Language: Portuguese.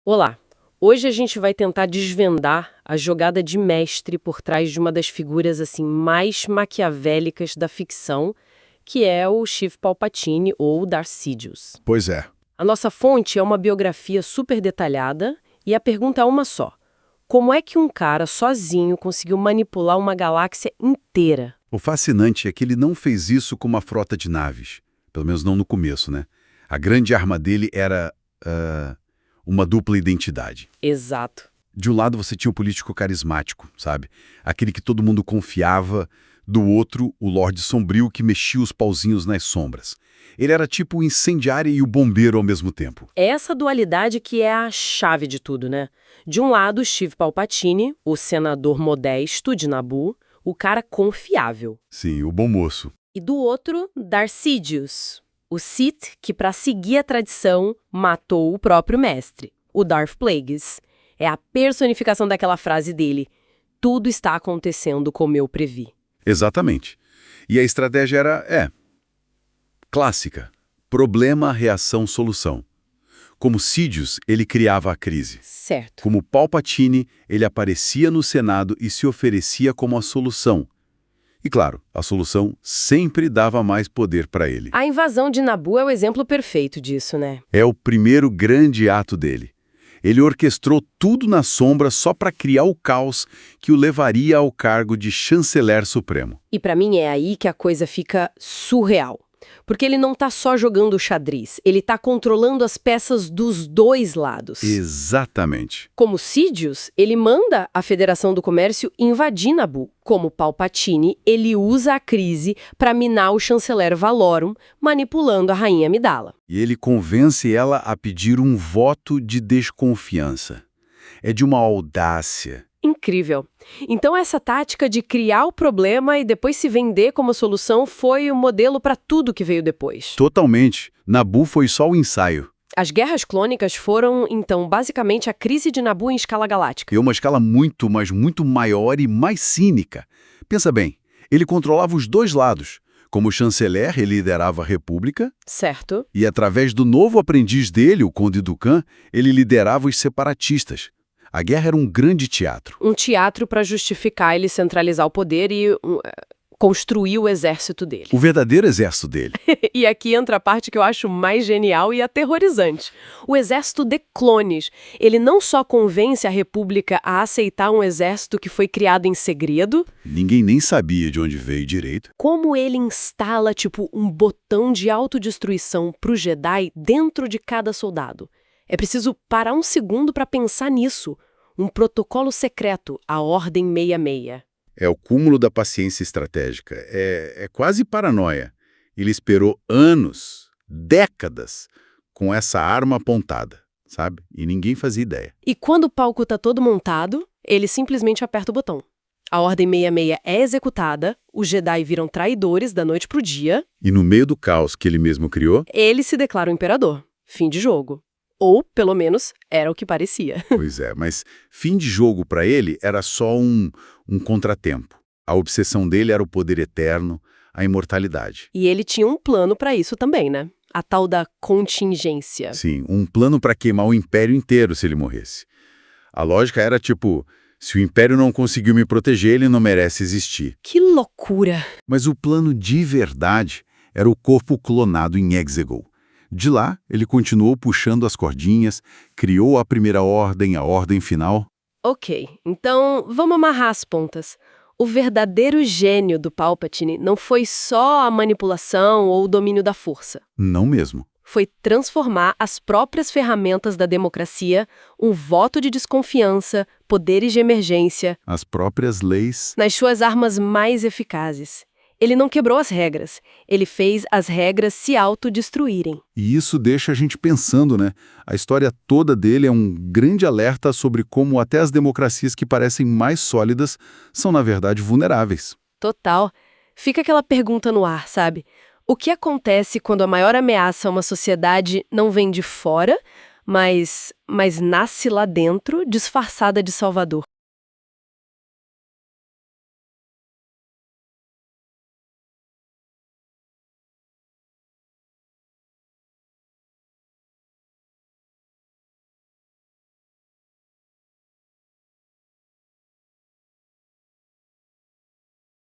Olá! Hoje a gente vai tentar desvendar a jogada de mestre por trás de uma das figuras assim mais maquiavélicas da ficção, que é o Chief Palpatine ou Darth Sidious. Pois é. A nossa fonte é uma biografia super detalhada e a pergunta é uma só. Como é que um cara sozinho conseguiu manipular uma galáxia inteira? O fascinante é que ele não fez isso com uma frota de naves. Pelo menos não no começo, né? A grande arma dele era uma dupla identidade. Exato. De um lado você tinha o político carismático, sabe? Aquele que todo mundo confiava. Do outro, o Lorde Sombrio que mexia os pauzinhos nas sombras. Ele era tipo o incendiário e o bombeiro ao mesmo tempo. É essa dualidade que é a chave de tudo, né? De um lado, Steve Palpatine, o senador modesto de Naboo, o cara confiável. Sim, o bom moço. E do outro, Darth Sidious, o Sith que, para seguir a tradição, matou o próprio mestre, o Darth Plagueis. É a personificação daquela frase dele: tudo está acontecendo como eu previ. Exatamente. E a estratégia era, clássica. Problema, reação, solução. Como Sidious, ele criava a crise. Certo. Como Palpatine, ele aparecia no Senado e se oferecia como a solução. E claro, a solução sempre dava mais poder para ele. A invasão de Naboo é o exemplo perfeito disso, né? É o primeiro grande ato dele. Ele orquestrou tudo na sombra só para criar o caos que o levaria ao cargo de chanceler supremo. E para mim é aí que a coisa fica surreal. Porque ele não tá só jogando xadrez, ele tá controlando as peças dos dois lados. Exatamente. Como Sidious, ele manda a Federação do Comércio invadir Naboo. Como Palpatine, ele usa a crise para minar o chanceler Valorum, manipulando a Rainha Amidala. E ele convence ela a pedir um voto de desconfiança. É de uma audácia. Incrível. Então essa tática de criar o problema e depois se vender como solução foi o modelo para tudo que veio depois. Totalmente. Naboo foi só o ensaio. As guerras clônicas foram, então, basicamente a crise de Naboo em escala galáctica. Em uma escala muito, mas muito maior e mais cínica. Pensa bem, ele controlava os dois lados. Como chanceler, ele liderava a República. Certo. E através do novo aprendiz dele, o Conde Dooku, ele liderava os separatistas. A guerra era um grande teatro. Um teatro para justificar ele centralizar o poder e construir o exército dele. O verdadeiro exército dele. E aqui entra a parte que eu acho mais genial e aterrorizante. O exército de clones. Ele não só convence a República a aceitar um exército que foi criado em segredo. Ninguém nem sabia de onde veio direito. Como ele instala, tipo, um botão de autodestruição pro Jedi dentro de cada soldado. É preciso parar um segundo para pensar nisso. Um protocolo secreto, a Ordem 66. É o cúmulo da paciência estratégica. É quase paranoia. Ele esperou anos, décadas, com essa arma apontada, sabe? E ninguém fazia ideia. E quando o palco tá todo montado, ele simplesmente aperta o botão. A Ordem 66 é executada, os Jedi viram traidores da noite pro dia. E no meio do caos que ele mesmo criou... ele se declara o imperador. Fim de jogo. Ou, pelo menos, era o que parecia. Pois é, mas fim de jogo para ele era só um contratempo. A obsessão dele era o poder eterno, a imortalidade. E ele tinha um plano para isso também, né? A tal da contingência. Sim, um plano para queimar o império inteiro se ele morresse. A lógica era tipo, se o império não conseguiu me proteger, ele não merece existir. Que loucura! Mas o plano de verdade era o corpo clonado em Exegol. De lá, ele continuou puxando as cordinhas, criou a primeira ordem, a ordem final. Ok, então vamos amarrar as pontas. O verdadeiro gênio do Palpatine não foi só a manipulação ou o domínio da força. Não mesmo. Foi transformar as próprias ferramentas da democracia, um voto de desconfiança, poderes de emergência, as próprias leis, nas suas armas mais eficazes. Ele não quebrou as regras, ele fez as regras se autodestruírem. E isso deixa a gente pensando, né? A história toda dele é um grande alerta sobre como até as democracias que parecem mais sólidas são, na verdade, vulneráveis. Total. Fica aquela pergunta no ar, sabe? O que acontece quando a maior ameaça a uma sociedade não vem de fora, mas nasce lá dentro, disfarçada de salvador?